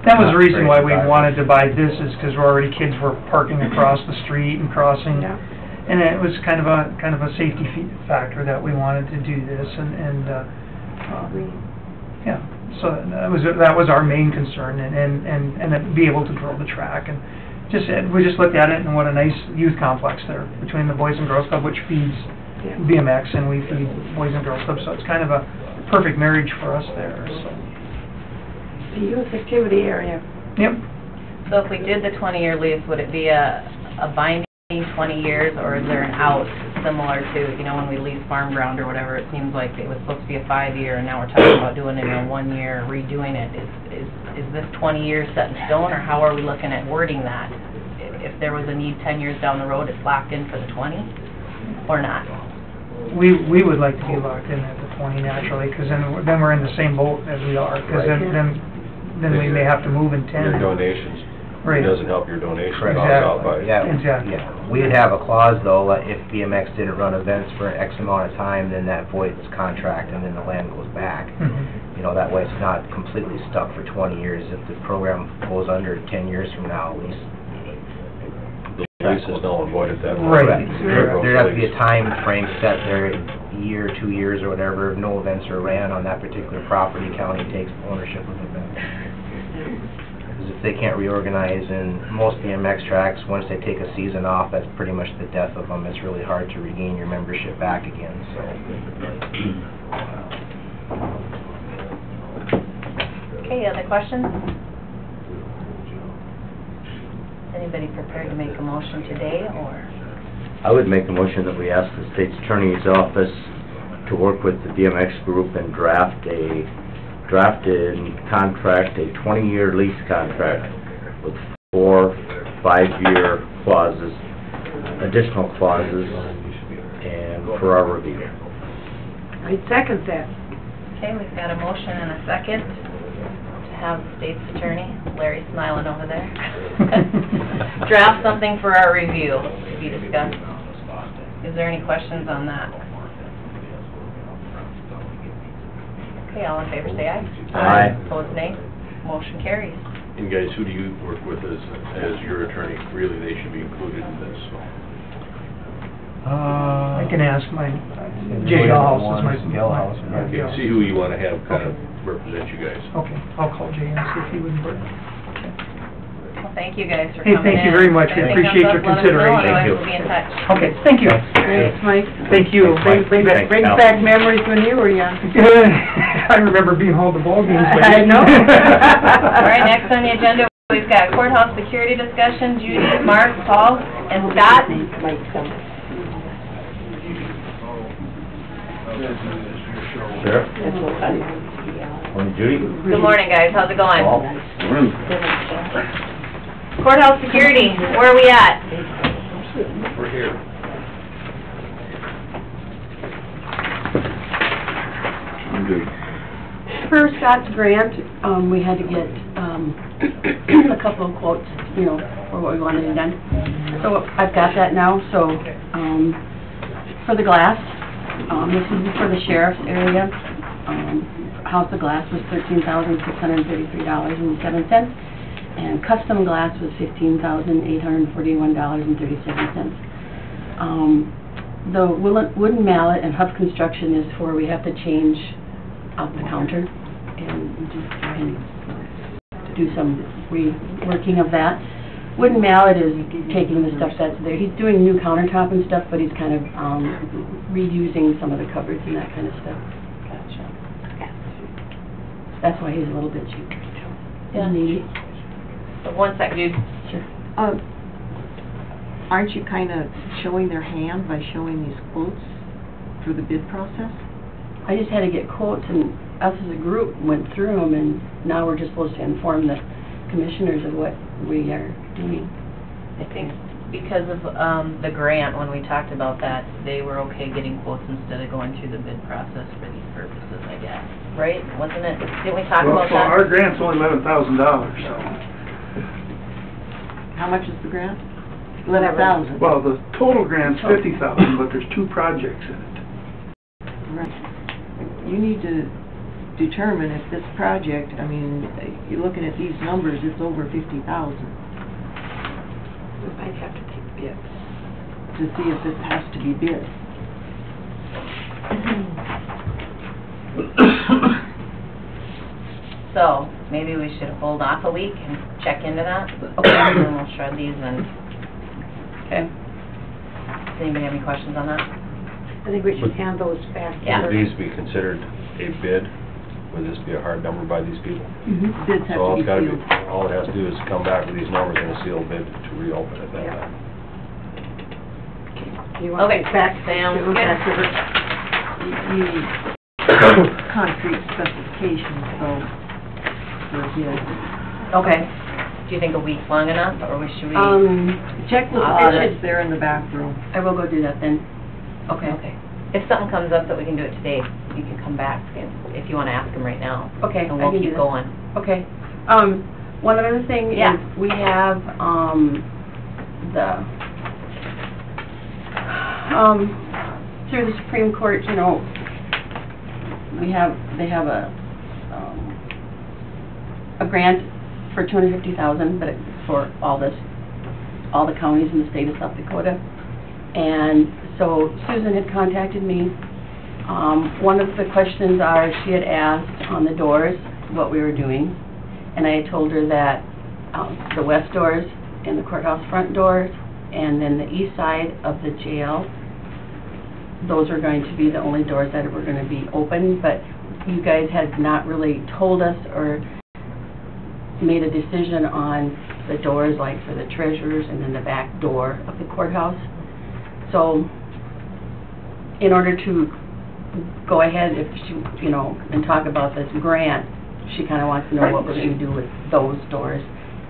that was the reason why we wanted to buy this, is because kids were parking across the street and crossing. Yeah. And it was kind of a safety factor that we wanted to do this, and yeah, so that was our main concern, and be able to grow the track, and we just looked at it, and what a nice youth complex there between the Boys and Girls Club, which feeds BMX, and we feed Boys and Girls Club, so it's kind of a perfect marriage for us there. So. The youth activity area. Yep. So if we did the 20-year lease, would it be a binding 20 years, or is there an out similar to, you know, when we lease farm ground or whatever, it seems like it was supposed to be a 5-year, and now we're talking about doing it in a 1-year, redoing it. Is this 20 years set in stone, or how are we looking at wording that? If there was a need 10 years down the road, it's locked in for the 20, or not? We would like to be locked in at the 20 naturally, because then we're in the same boat as we are, because then we may have to move in 10. Your donations. Right. It doesn't help your donation costs Exactly. out by. Exactly. Yeah. We'd have a clause, though, that if BMX didn't run events for X amount of time, then that voids contract, and then the land goes back. Mm-hmm. You know, that way it's not completely stuck for 20 years. If the program goes under 10 years from now, at least. The lease is null and void at that point. Right. There'd have to be a time frame set there, a year, 2 years, or whatever. If no events are ran on that particular property, county takes ownership of the event. If they can't reorganize, and most BMX tracks, once they take a season off, that's pretty much the death of them. It's really hard to regain your membership back again, so. Okay, other questions? Anybody prepared to make a motion today, or? I would make a motion that we ask the state's attorney's office to work with the DMX group and draft a contract, a 20-year lease contract with 4 5-year clauses, additional clauses, and for our review. I second that. Okay, we've got a motion and a second to have the state's attorney, Larry smiling over there, draft something for our review to be discussed. Is there any questions on that? Okay, all in favor say aye. Aye. Opposed nay. Motion carries. And guys, who do you work with as your attorney? Really, they should be included in this, so. I can ask my, Jay House is my... Okay, see who you want to have kind of represent you guys. Okay, I'll call Jay and see if he would work. Well, thank you guys for Hey, coming in. thank you very much. We Anything appreciate comes your up, let us know, consideration. otherwise Thank you. we'll be in touch. Okay, thank you. Thanks, Mike. Thank you. Brings back memories when you were young. I remember being home at the ball games. I know. All right, next on the agenda, we've got courthouse security discussion. Judy, Mark, Paul, and Scott. Sure. Morning, Judy. Good morning, guys. How's it going? Paul. Courthouse security, where are we at? We're here. I'm good. Per Scott's grant, we had to get a couple of quotes, you know, for what we wanted done. So I've got that now, so for the glass, this is for the sheriff's area. House of glass was $13,633.07, and custom glass was $15,841.37. The wooden mallet and Huff Construction is for, we have to change out the counter and do some reworking of that. Wooden mallet is taking the stuff that's there. He's doing new countertop and stuff, but he's kind of reusing some of the cupboards and that kind of stuff. Gotcha. That's why he's a little bit cheaper. Yeah. Neat. One sec, dude. Sure. Aren't you kind of showing their hand by showing these quotes for the bid process? I just had to get quotes, and us as a group went through them, and now we're just supposed to inform the commissioners of what we are doing. I think because of the grant, when we talked about that, they were okay getting quotes instead of going through the bid process for these purposes, I guess. Right? Wasn't it? Didn't we talk about that? Well, our grant's only $11,000, so. How much is the grant? 11,000. Well, the total grant's 50,000, but there's 2 projects in it. Right. You need to determine if this project, I mean, you're looking at these numbers, it's over 50,000. I'd have to take bids. To see if it has to be bid. So, maybe we should hold off a week and check into that? Okay. And then we'll shred these and... Okay. Does anybody have any questions on that? I think we should hand those back. Yeah. Would these be considered a bid? Would this be a hard number by these people? Bids have So all to it's gotta be be, sealed. all it has to do is come back with these numbers and a sealed bid to reopen at that time. You want Okay. it back? Sounds Give them good. back to her. You need concrete specifications, so, for a bid. Okay. Do you think a week's long enough, or should we? Check with Audits, they're in the back room. I will go do that then. Okay. Okay. If something comes up that we can do it today, you can come back if you want to ask them right now. Okay, And I we'll can do keep that. going. Okay. One other thing Yeah. is we have, through the Supreme Court, you know, they have a grant for $250,000, but it's for all the counties in the state of South Dakota. And so Susan had contacted me. One of the questions she had asked on the doors what we were doing, and I had told her that the west doors and the courthouse front doors, and then the east side of the jail, those are going to be the only doors that were going to be open, but you guys had not really told us or made a decision on the doors, like for the treasurers, and then the back door of the courthouse. So, in order to go ahead, if she, you know, and talk about this grant, she kind of wants to know what we're going to do with those doors.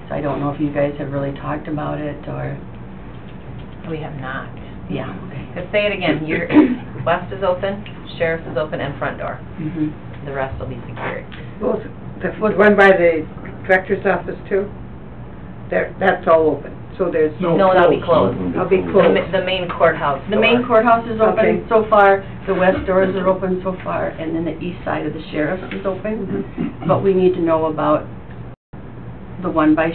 So I don't know if you guys have really talked about it, or... We have not. Yeah, okay. Just say it again, your west is open, sheriff's is open, and front door. Mm-hmm. The rest will be secured. Well, the one by the director's office too? That's all open, so there's... No, that'll be closed. That'll be closed. The main courthouse The door. main courthouse is open Okay. so far, the west doors are open so far, and then the east side of the sheriff's is open. But we need to know about the one by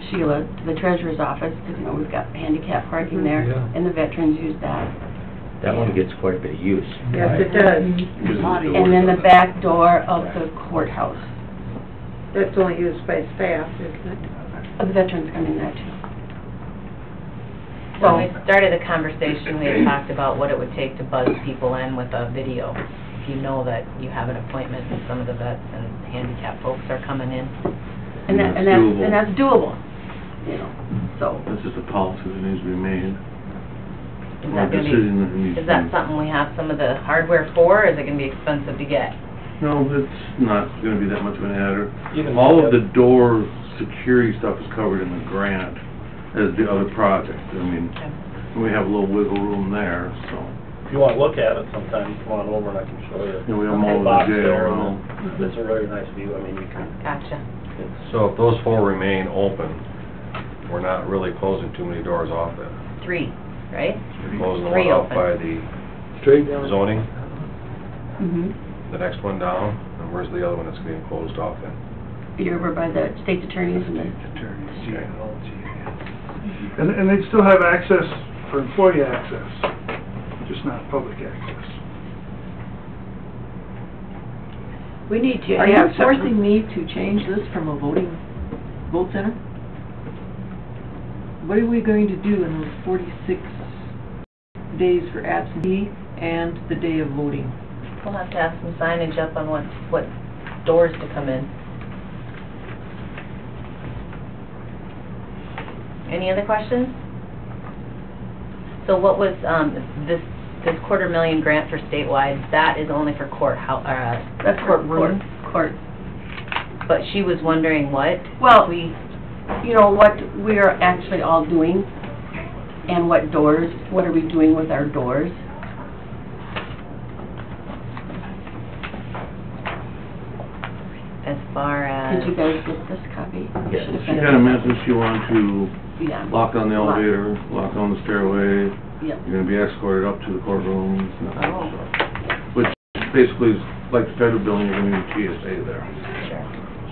Sheila, the treasurer's office, because, you know, we've got handicap parking there, Yeah. and the veterans use that. That one gets quite a bit of use. Yes, it does. And then the back door of the courthouse. That's only used by staff, isn't it? The veterans come in there too. When we started the conversation, we had talked about what it would take to buzz people in with a video. If you know that you have an appointment and some of the vets and handicapped folks are coming in. And that's doable, you know, so. That's just a policy that needs to be made. Is Or a that gonna decision that needs be, to is that be- something we have some of the hardware for, or is it gonna be expensive to get? No, it's not gonna be that much of an adder. You can- All of the door security stuff is covered in the grant as the other project. I mean, we have a little wiggle room there, so. If you want to look at it sometime, come on over and I can show you. Yeah, we have Okay. all Box the jail there, around. and it's a really nice view, I mean, you can, Gotcha. So if those 4 remain open, we're not really closing too many doors off then. 3, right? We're closing the 3 one off open. by the straight down. zoning, Mm-hmm. the next one down, and where's the other one that's getting closed off then? You're over by the state's attorneys and the... And they'd still have access for employee access, just not public access. We need to Are you have forcing me to change this from a vote center? What are we going to do in those 46 days for absentee and the day of voting? We'll have to have some signage up on what doors to come in. Any other questions? So what was, this $250,000 grant for statewide, that is only for That's courtroom? Court. But she was wondering what? Well, you know, what we are actually all doing, and what doors, what are we doing with our doors? As far as... Did you guys get this copy? Yes. Should've She been- kinda mentioned she wanted to Yeah. lock on the Lock. elevator, lock on the stairway. Yep. You're gonna be escorted up to the courtroom, and that kind of Oh. stuff. Which basically is like the federal building, you're gonna need TSA there. Sure.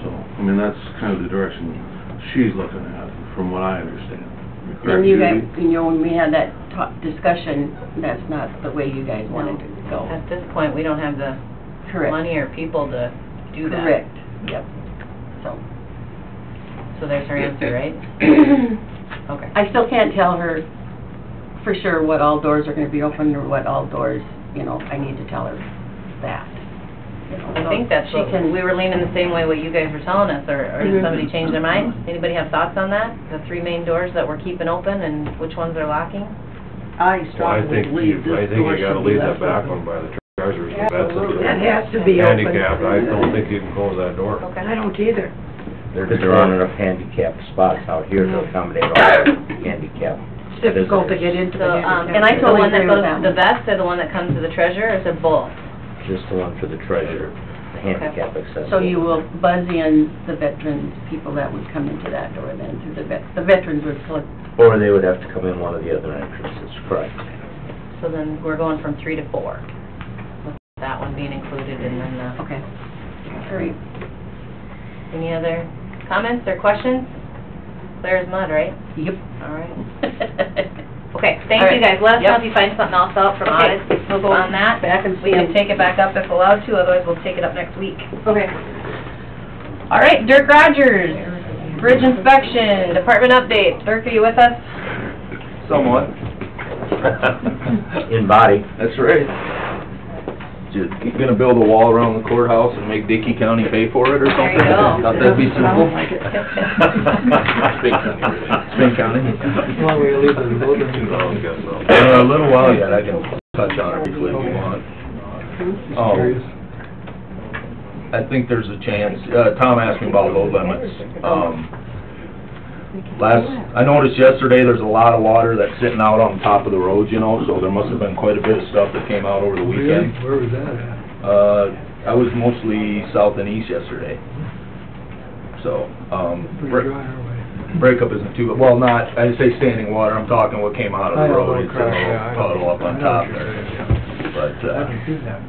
So, I mean, that's kind of the direction she's looking at, from what I understand. Am I correct, And you Judy? guys, you know, when we had that discussion, that's not the way you guys wanted to go. At this point, we don't have the Correct. money or people to do that. Correct, yep. So, So there's her answer, right? Okay. I still can't tell her for sure what all doors are gonna be open, or what all doors, you know, I need to tell her that. You know, I think that's she what, can- we were leaning the same way what you guys were telling us, or did Mhm. somebody change their mind? Anybody have thoughts on that? The 3 main doors that we're keeping open and which ones are locking? I Well, I strongly think believe this I think door you gotta should be leave left that back open. one by the treasurer's, the vets and That has to the be open. handicapped. I don't think you can close that door. Okay. I don't either. Because there aren't enough handicapped spots out here to accommodate all the handicapped It's difficult to get into So, the handicap. and I the totally one that agree with goes that to the one. vets, or the one that comes to the treasurer, or is it both? Just the one for the treasurer, the handicap accessible. So you will buzz in the veterans, people that would come into that door then, through the veterans would collect. Or they would have to come in one of the other entrances, correct. So then we're going from 3 to 4, with that one being included, and then the... Okay. All right. Any other comments or questions? Clear as mud, right? Yep. All right. Okay, thank All you right. guys. Let us know Yep. if you find something else out from Okay. audit We'll go on that. back and We see can 'em. take it back up if allowed to, otherwise we'll take it up next week. Okay. All right, Dirk Rogers, Bridge Inspection, Department Update. Dirk, are you with us? Somewhat. In body. That's right. Just gonna build a wall around the courthouse and make Dickey County pay for it or something? There you go. Thought that'd be simple. Spink County, really. Spink County. Well, we leave the building. A little while yet, I can touch on it briefly if you want. I think there's a chance, Tom asked me about load limits. I noticed yesterday there's a lot of water that's sitting out on top of the roads, you know, so there must have been quite a bit of stuff that came out over the weekend. Where was that at? I was mostly south and east yesterday. So, Pretty dry our way. breakup isn't too, well, not, I say standing water, I'm talking what came out of the road. It's a little puddle up on top there. But, I can see that.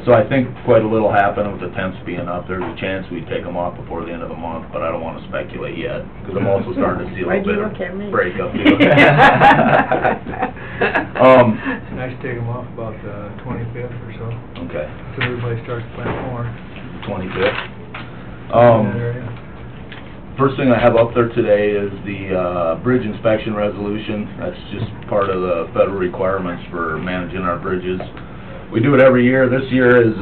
so I think quite a little happened with the temps being up. There's a chance we'd take them off before the end of the month, but I don't want to speculate yet, because I'm also starting to see a little bit of breakup. Nice to take them off about the 25th or so. Okay. So everybody starts playing more. 25th. In that area. First thing I have up there today is the bridge inspection resolution. That's just part of the federal requirements for managing our bridges. We do it every year. This year is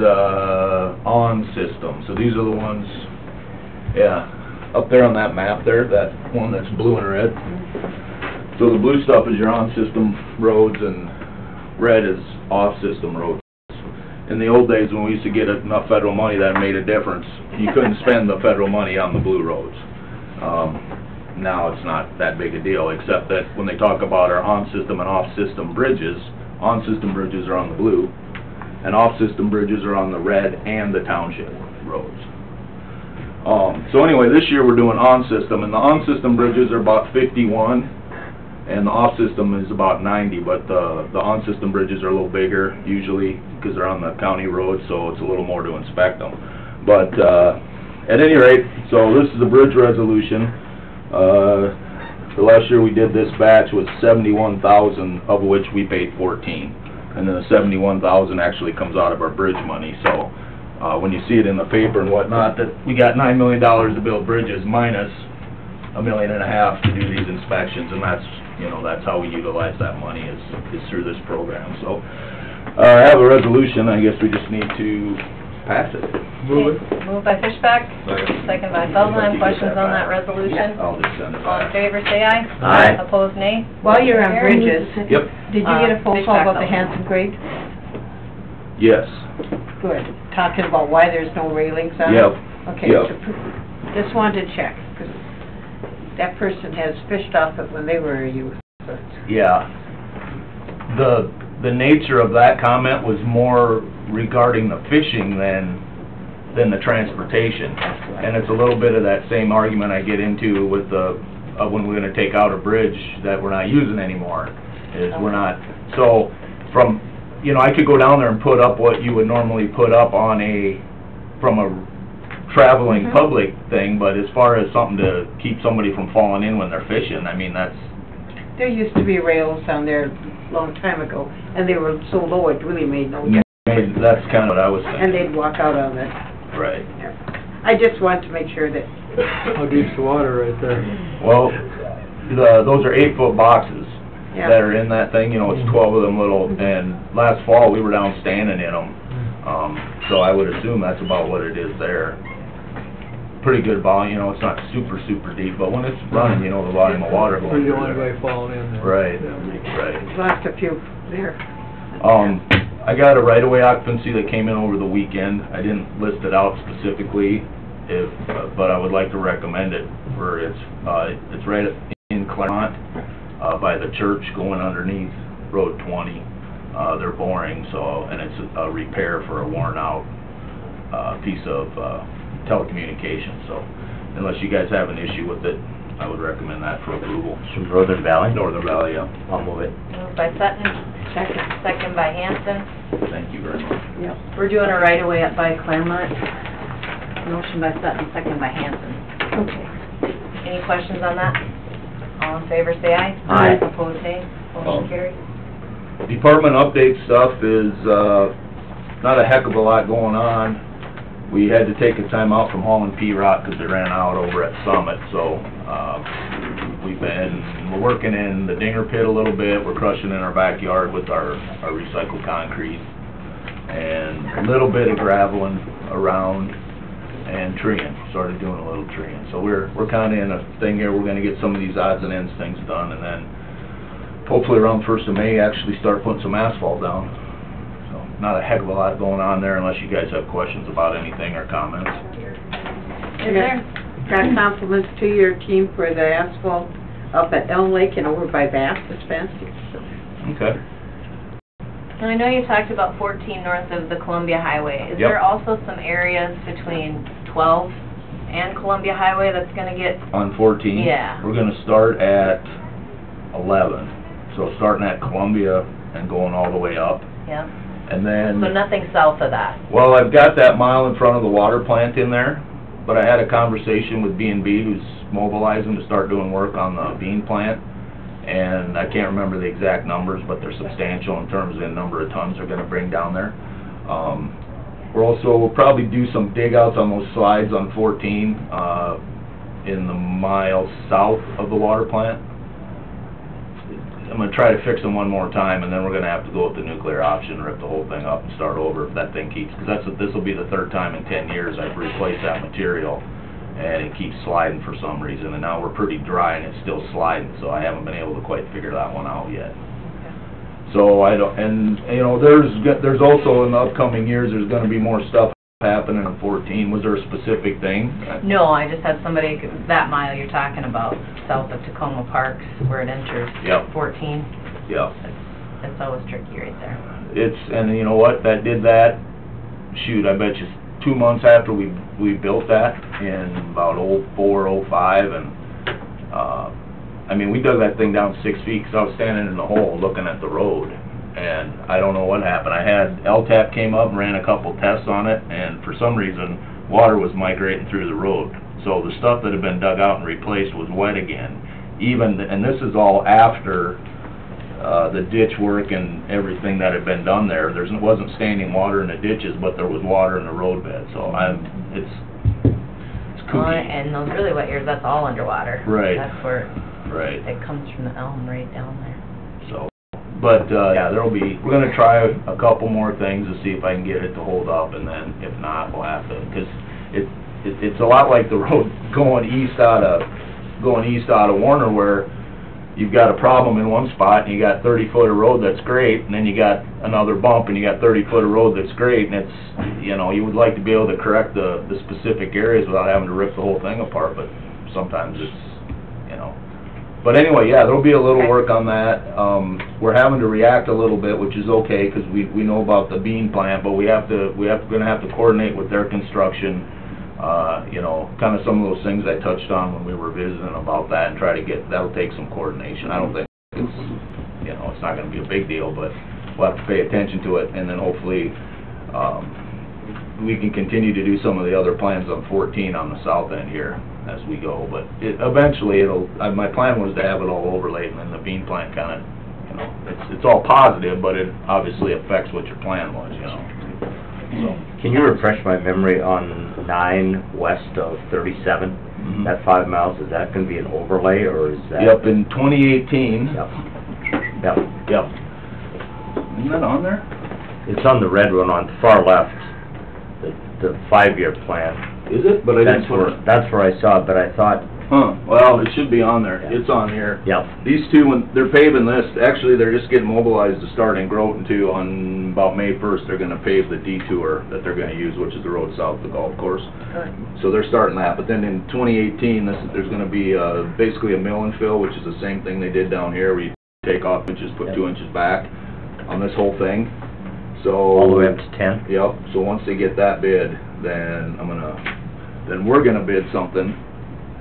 on system. So these are the ones, yeah, up there on that map there, that one that's blue and red. So the blue stuff is your on system roads and red is off system roads. In the old days when we used to get enough federal money that made a difference, you couldn't spend the federal money on the blue roads. Now it's not that big a deal, except that when they talk about our on-system and off-system bridges, on-system bridges are on the blue, and off-system bridges are on the red and the township roads. So anyway, this year we're doing on-system, and the on-system bridges are about 51, and the off-system is about 90, but the on-system bridges are a little bigger, usually, because they're on the county roads, so it's a little more to inspect them. But at any rate, so this is the bridge resolution. The last year we did this batch was 71,000, of which we paid 14. And then the 71,000 actually comes out of our bridge money. So when you see it in the paper and whatnot, that we got $9 million to build bridges minus $1.5 million to do these inspections, and that's, you know, that's how we utilize that money is through this program. So I have a resolution. I guess we just need to pass it. Move it. Moved by Fishback, second by Feldheim. Questions on that resolution? I'll just send it All in back. favor, say aye. Aye. Opposed, nay. While you're on bridges, Yep. did you get a phone call Fishback about the also. Hanson grade? Yes. Good. Talking about why there's no railings on it? Yep. Okay, Yep. so just wanted to check, because that person has fished off it when they were a youth. but- Yeah. The nature of that comment was more regarding the fishing than the transportation. And it's a little bit of that same argument I get into with when we're gonna take out a bridge that we're not using anymore, is we're not, so from, you know, I could go down there and put up what you would normally put up on from a traveling public thing, but as far as something to keep somebody from falling in when they're fishing, I mean, that's... There used to be rails down there a long time ago, and they were so low it really made no difference. That's kind of what I was thinking. And they'd walk out on it. Right. I just want to make sure that... How deep's the water right there? Well, those are 8-foot boxes Yeah. that are in that thing, you know, it's 12 of them little, and last fall we were down standing in them. So I would assume that's about what it is there. Pretty good volume, you know, it's not super deep, but when it's running, you know, the volume of water going Pretty through only there. way falling in there. Right, Yeah. right. Lost a few there. I got a right-of-way occupancy that came in over the weekend. I didn't list it out specifically, but I would like to recommend it for it's right in Claremont, by the church going underneath Road 20. They're boring, so, and it's a repair for a worn-out piece of telecommunications. So unless you guys have an issue with it, I would recommend that for approval. Northern Valley? Northern Valley, yeah. I'll move it. Moved by Sutton, second by Hanson. Thank you very much. Yep. We're doing a right-of-way up by Claremont. Motion by Sutton, second by Hanson. Okay. Any questions on that? All in favor, say aye. Aye. Opposed, nay. Motion carried. Department update stuff is, not a heck of a lot going on. We had to take a time out from hauling P-rock because they ran out over at Summit, so, we're working in the Dinger Pit a little bit, we're crushing in our backyard with our recycled concrete. and a little bit of graveling around, and treeing, started doing a little treeing. So we're kinda in a thing here, we're gonna get some of these odds and ends things done, and then hopefully around 1st of May, actually start putting some asphalt down. So, not a heck of a lot going on there unless you guys have questions about anything or comments. Is there? Got compliments to your team for the asphalt up at Elm Lake and over by Bass, it's fancy. Okay. And I know you talked about 14 north of the Columbia Highway. Is Yep. there also some areas between 12 and Columbia Highway that's gonna get... On 14? Yeah. We're gonna start at 11. So starting at Columbia and going all the way up. Yeah. And then... So nothing south of that? Well, I've got that mile in front of the water plant in there, but I had a conversation with B&B who's mobilizing to start doing work on the bean plant, and I can't remember the exact numbers, but they're substantial in terms of the number of tons they're gonna bring down there. We'll probably do some dig outs on those slides on 14, in the mile south of the water plant. I'm gonna try to fix them one more time, and then we're gonna have to go with the nuclear option, rip the whole thing up and start over if that thing keeps, because this will be the 3rd time in 10 years I've replaced that material, and it keeps sliding for some reason, and now we're pretty dry and it's still sliding, so I haven't been able to quite figure that one out yet. So I don't, and you know, there's also in the upcoming years, there's gonna be more stuff happening in 14. Was there a specific thing? No, I just had somebody, that mile you're talking about, south of Tacoma Parks, where it enters Yep. 14. Yeah. It's always tricky right there. And you know what, did that, shoot, I bet you 2 months after we built that in about 04, 05, and I mean, we dug that thing down 6 feet because I was standing in the hole looking at the road, and I don't know what happened. I had LTAP came up and ran a couple tests on it, and for some reason water was migrating through the road. So the stuff that had been dug out and replaced was wet again. And this is all after the ditch work and everything that had been done there. There wasn't standing water in the ditches, but there was water in the road bed. So it's kooky. And those really wet years, that's all underwater. Right. That's where right. It comes from the elm right down there. So, but yeah, we're gonna try a couple more things to see if I can get it to hold up, and then if not, we'll have to, because it's a lot like the road going east out of Warner, where you've got a problem in one spot and you got 30 foot of road that's great, and then you got another bump and you got 30 foot of road that's great, and it's, you know, you would like to be able to correct the specific areas without having to rip the whole thing apart, but sometimes it's, you know. But anyway, yeah, there'll be a little work on that. We're having to react a little bit, which is okay, because we know about the bean plant, but we're gonna have to coordinate with their construction. You know, kind of some of those things I touched on when we were visiting about that, and try to that'll take some coordination. I don't think it's, you know, it's not gonna be a big deal, but we'll have to pay attention to it, and then hopefully, we can continue to do some of the other plans on 14 on the south end here as we go, but eventually my plan was to have it all overlaid, and then the bean plant kind of, you know, it's all positive, but it obviously affects what your plan was, you know. So. Can you refresh my memory on 9 west of 37? Mm-hmm. That 5 miles, is that going to be an overlay, or is that... Yep, in 2018. Yep. Isn't that on there? It's on the red one on the far left, the 5-year plan. Is it? But I didn't put it. That's where I saw it, but I thought... Well, it should be on there. Yeah. It's on here. Yep. These two, when they're paving this, actually, they're just getting mobilized to start in Groton, too. On about May 1st, they're going to pave the detour that they're going to use, which is the road south of the golf course. Good. So they're starting that. But then in 2018, there's going to be basically a mill and fill, which is the same thing they did down here, where you take off inches, put 2 inches back on this whole thing. So all the way up to 10? Yep. So once they get that bid, then we're gonna bid something,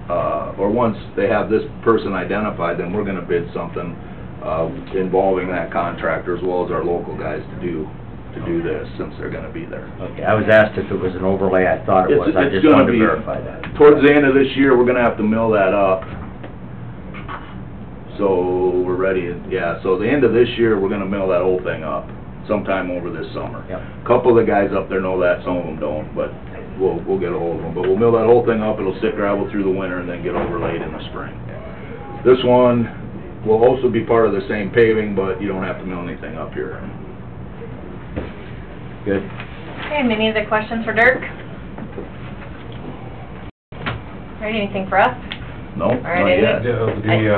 or once they have this person identified, then we're gonna bid something involving that contractor as well as our local guys to do this, since they're gonna be there. Okay, I was asked if it was an overlay. I thought it was. I just wanted to verify that. Towards the end of this year, we're gonna have to mill that up. So we're ready, yeah, so the end of this year, we're gonna mill that whole thing up sometime over this summer. Yep. A couple of the guys up there know that, some of them don't, but we'll get a hold of them. But we'll mill that whole thing up, it'll sit gravel through the winter and then get overlaid in the spring. This one will also be part of the same paving, but you don't have to mill anything up here. Good. Okay, any other questions for Dirk? All right, anything for us? No, All right, not yet. Amy?